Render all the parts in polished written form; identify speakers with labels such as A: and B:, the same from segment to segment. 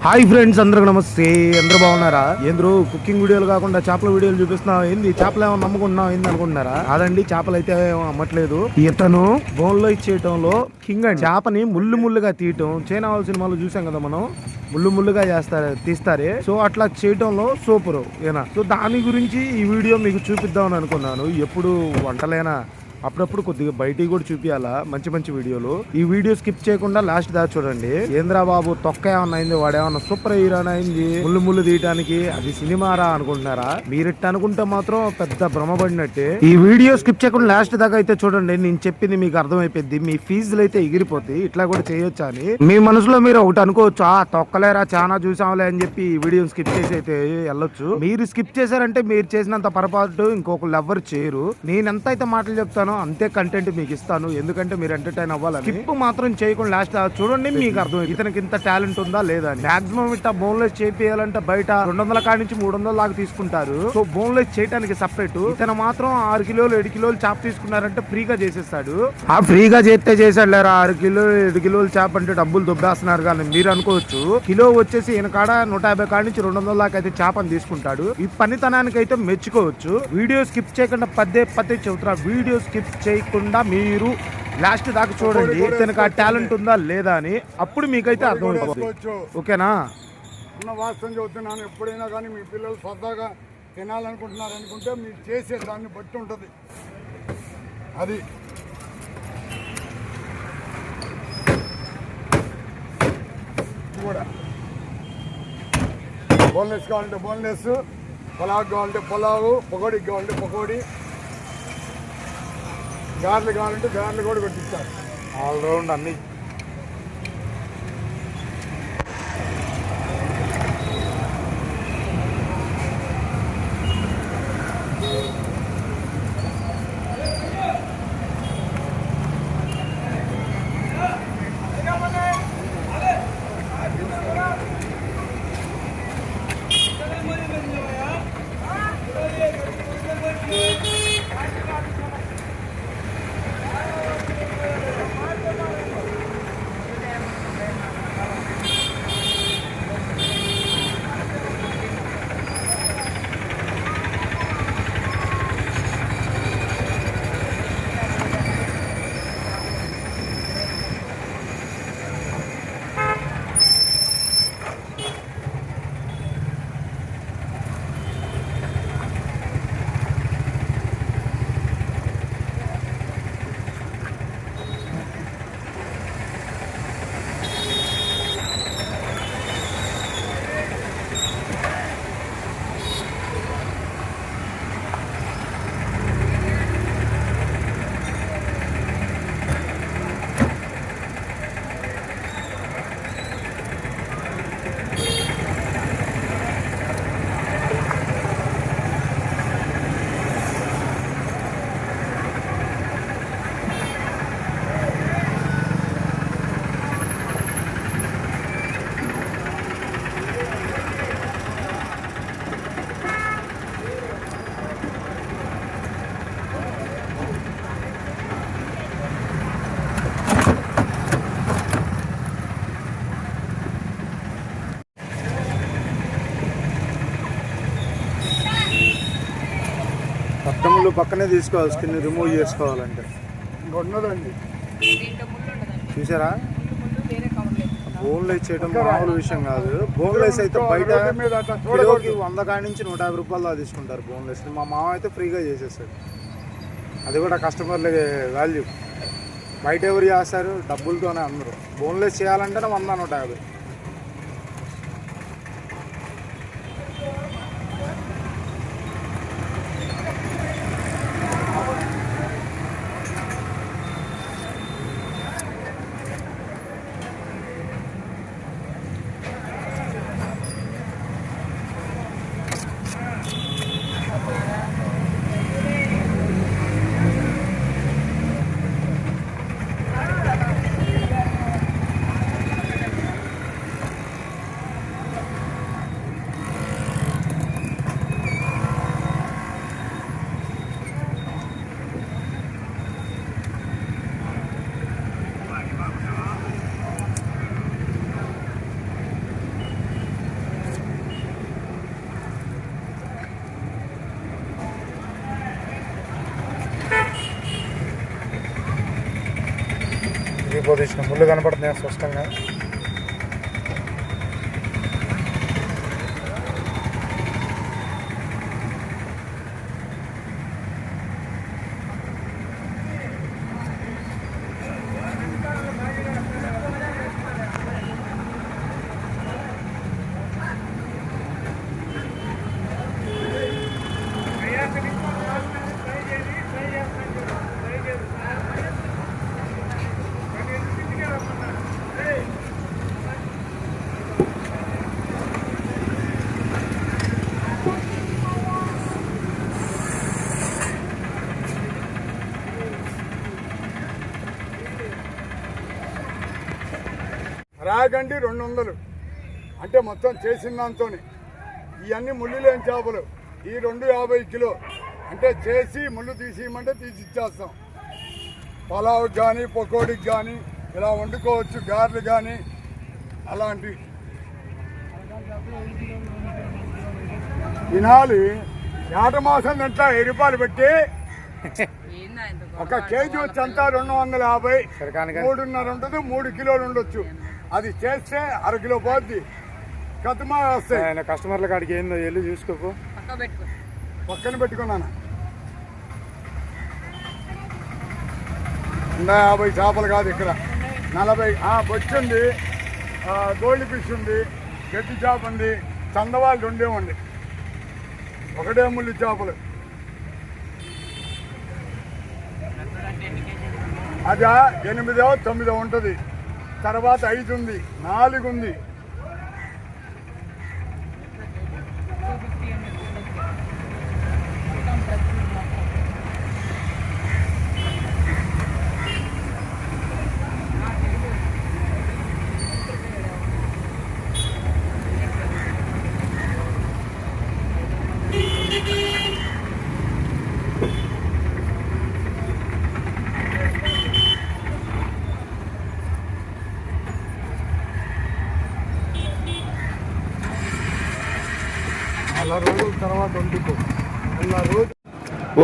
A: Hi friends, అందరికి నమస్తే. అందరూ బాగున్నారా? ఏంద్రు కుకింగ్ వీడియోలు కాకుండా చేపల వీడియోలు చూపిస్తున్నావు ఏంది? చేపలు ఏమో నమ్ముకుంటున్నావు ఏంది అనుకుంటున్నారా? కాదండి, చేపలు అయితే అమ్మట్లేదు. ఇతను బోన్లో ఇచ్చేయటంలో కింగ్ అండి. చేపని ముళ్ళు ముళ్ళుగా తీయటం చైనా సినిమాలో చూసాం కదా మనం. ముళ్ళు ముళ్ళుగా తీస్తారే. సో అట్లా చేయటంలో సూపర్ ఏనా. సో దాని గురించి ఈ వీడియో మీకు చూపిద్దామని అనుకున్నాను. ఎప్పుడు వంటలేనా, అప్పుడప్పుడు కొద్దిగా బయటికి కూడా చూపియాలా మంచి మంచి వీడియోలు. ఈ వీడియో స్కిప్ చేయకుండా లాస్ట్ దాకా చూడండి. ఏంద్రా బాబు తొక్క ఏమన్నా అయింది, వాడేమన్నా సూపర్ హీరోని అయింది ముళ్ళు ముళ్ళు తీయటానికి, అది సినిమారా అనుకుంటున్నారా? మీరిట్ట అనుకుంటే మాత్రం పెద్ద భ్రమపడినట్టే. ఈ వీడియో స్కిప్ చేయకుండా లాస్ట్ దాకా అయితే చూడండి. నేను చెప్పింది మీకు అర్థమైపోద్ది. మీ ఫీజులు అయితే ఎగిరిపోతాయి. ఇట్లా కూడా చేయొచ్చా అని మీ మనసులో మీరు ఒకటి అనుకోవచ్చు, ఆ తొక్కలేరా చాలా చూసాంలే అని చెప్పి ఈ వీడియో స్కిప్ చేసి అయితే వెళ్ళొచ్చు. మీరు స్కిప్ చేశారంటే మీరు చేసినంత పొరపాటు ఇంకొకళ్ళు ఎవ్వరు చేయరు. నేను ఎంత అయితే మాటలు చెప్తానో అంతే కంటెంట్ మీకు ఇస్తాను, ఎందుకంటే మీరు ఎంటర్టైన్ అవ్వాలని. స్కిప్ మాత్రం చేయకుండా లాస్ట్ చూడండి, మీకు అర్థం ఇతనికి ఇంత టాలెంట్ ఉందా లేదా అని. మాక్సిమం ఇట్లా బోన్లెస్ చేయాలంటే బయట 200 కాడి నుంచి 300 దాకా తీసుకుంటారు. సో బోన్లెస్ చేయడానికి సపరేట్. ఇతను మాత్రం 6 కిలోలు 7 కిలోలు చేప తీసుకున్నారంటే ఫ్రీగా చేసేస్తాడు. ఆ ఫ్రీగా చేసాడు లేరా. 6 కిలోలు 7 కిలోలు చేప అంటే డబ్బులు దుబ్బేస్తున్నారు కానీ మీరు అనుకోవచ్చు, కిలో వచ్చేసి ఈయన కాడ 150 కాడి నుంచి 200 దాకా అయితే చేపని తీసుకుంటాడు. ఈ పనితనానికి అయితే మెచ్చుకోవచ్చు. వీడియో స్కిప్ చేయకుండా పదే చెబుతున్నా, వీడియో స్కిప్ చేయకుండా మీరు లాస్ట్ దాకా చూడండి. ఇతనికి ఆ టాలెంట్ ఉందా లేదా అని, అప్పుడు మీకైతే అర్థమైపోతుంది. ఓకేనా?
B: వాస్తవం చెబుతున్నాను. ఎప్పుడైనా కానీ మీ పిల్లలు సరదాగా తినాలనుకుంటున్నారు అనుకుంటే మీరు చేసే దాన్ని బట్టి ఉంటుంది. అది కూడా బోన్లెస్ కావాలంటే బోన్లెస్, పులావ్ కావాలంటే పులావు, పకోడీకి కావాలంటే పకోడీ, గారెలు కావాలంటే గారెలు కూడా కొట్టిస్తారు.
A: ఆల్రౌండ్ అన్ని.
B: పట్టములు పక్కనే తీసుకోవాలి, స్కిన్ రిమూవ్ చేసుకోవాలంటే. ఉన్నదండి,
A: చూసారా? బోన్లెస్ చేయడం మామూలు విషయం కాదు. బోన్లెస్ అయితే బయట కిలోకి 100 కాడి నుంచి 150 రూపాయలు దాకా తీసుకుంటారు బోన్లెస్. మా మామ అయితే ఫ్రీగా చేసేస్తాడు. అది కూడా కస్టమర్లకి వాల్యూ. బయట ఎవరు చేస్తారు? డబ్బులతోనే అందరూ. బోన్లెస్ చేయాలంటేనే 100 150. పొజిషన్ ముళ్ళు కనపడుతున్నాయి స్పష్టంగా.
B: రాగండి 200 అంటే మొత్తం చేసిన దాంతో ఇవన్నీ ముళ్ళు లేని చేపలు. ఈ 250 కిలో అంటే చేసి ముళ్ళు తీసిమంటే తీసి ఇచ్చేస్తాం. పలావుకి కానీ పకోడీకి కానీ ఇలా వండుకోవచ్చు, గారెలు కానీ అలాంటి తినాలి. ఏట మాసం తింటా 10 రూపాయలు పెట్టి ఒక కేజీ వచ్చి అంతా 250, 3.5 ఉంటుంది, 3 కిలోలు ఉండొచ్చు. అది చేస్తే 1/2 కిలో పోద్ది. కథమా వస్తాయి.
A: కస్టమర్ల కాడికి ఏందో వెళ్ళి చూసుకోకు.
B: పక్కన పెట్టుకున్నాను. 150 చేపలు కాదు ఇక్కడ 40. బొచ్చు ఉంది, గోల్డ్ ఫిష్ ఉంది, గట్టి చేప ఉంది, చందవాళ్ళు 2 ఉంది, ఒకటే ముళ్ళు చేపలు. అది 8, 9 ఉంటుంది. తర్వాత 5 ఉంది, 4 ఉంది. అలా రోజుల తర్వాత వండుకో. అలా రోజు.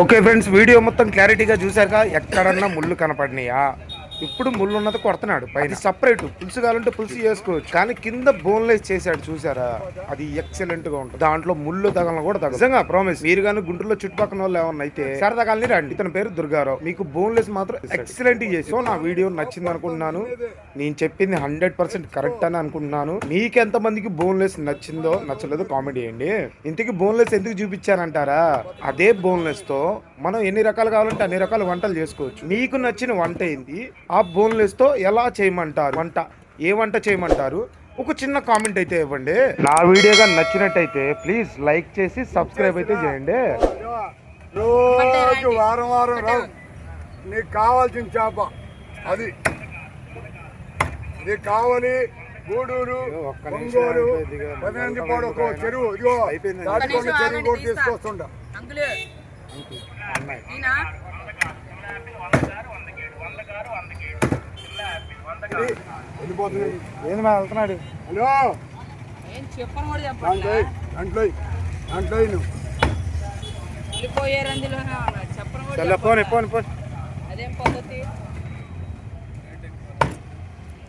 A: ఓకే ఫ్రెండ్స్, వీడియో మొత్తం క్లారిటీగా చూసాక ఎక్కడన్నా ముళ్ళు కనపడినాయా? ఇప్పుడు ముళ్ళు ఉన్నది కొడుతున్నాడు పైన. సపరేట్ పులుసు కావాలంటే పులుసు చేసుకోవచ్చు, కానీ కింద బోన్లెస్ చేశాడు చూసారా? అది ఎక్సలెంట్ గా ఉంటుంది. దాంట్లో ముళ్ళు తగలను కూడా తగదు. నిజంగా ప్రామిస్. మీరు కానీ గుంటూరులో చుట్టుపక్కల వాళ్ళు ఏమన్నా అయితే సరదాగాలని రండి. ఇతని పేరు దుర్గారావు. మీకు బోన్లెస్ మాత్రం ఎక్సలెంట్ చేసి. సో నా వీడియో నచ్చింది అనుకుంటున్నాను. నేను చెప్పింది 100% కరెక్ట్ అని అనుకుంటున్నాను. మీకు ఎంత మందికి బోన్లెస్ నచ్చిందో నచ్చలేదో కామెంట్ చేయండి. ఇంతకీ బోన్లెస్ ఎందుకు చూపించానంటారా? అదే బోన్లెస్ తో మనం ఎన్ని రకాలు కావాలంటే అన్ని రకాల వంటలు చేసుకోవచ్చు. మీకు నచ్చిన వంట ఏంటి? ఆ బోన్లెస్ తో ఎలా చేయమంటారు? ఏ వంట చేయమంటారు? ఒక చిన్న కామెంట్ అయితే ఇవ్వండి. నా వీడియోగా నచ్చినట్టయితే ప్లీజ్ లైక్ చేసి సబ్స్క్రైబ్ అయితే చేయండి.
B: రోజు వారం రావు. నీకు కావాల్సిన చేప అది. నీకు కావాలి గూడూరు, ఒంగోలు, 18 పాడు ఒక చెరువు. ఇదిగో దాటికొండ చెరువు కూడా తీసుకొస్తుంటా.
A: ఏంది మా వెళ్తున్నాడు?
B: హలో
A: పోని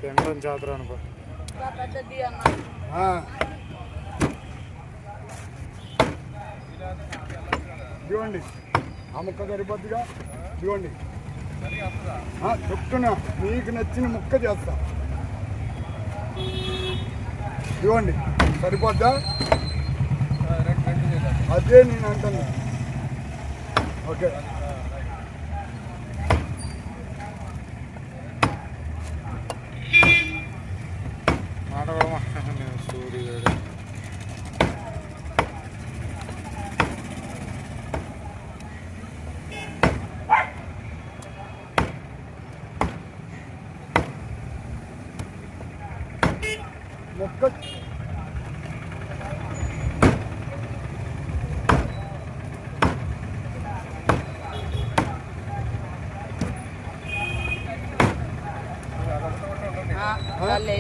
A: తినడం జాతర అనుకో.
B: ఇదిగోండి ఆ ముక్క సరిపోద్దిగా. ఇదిగోండి చెప్తున్నా, మీకు నచ్చిన ముక్క చేస్తా. ఇదిగోండి సరిపోద్దా? అదే నేను అంటున్నా. ఓకే
A: సూర్యుడు
B: మొక్క
C: Vale.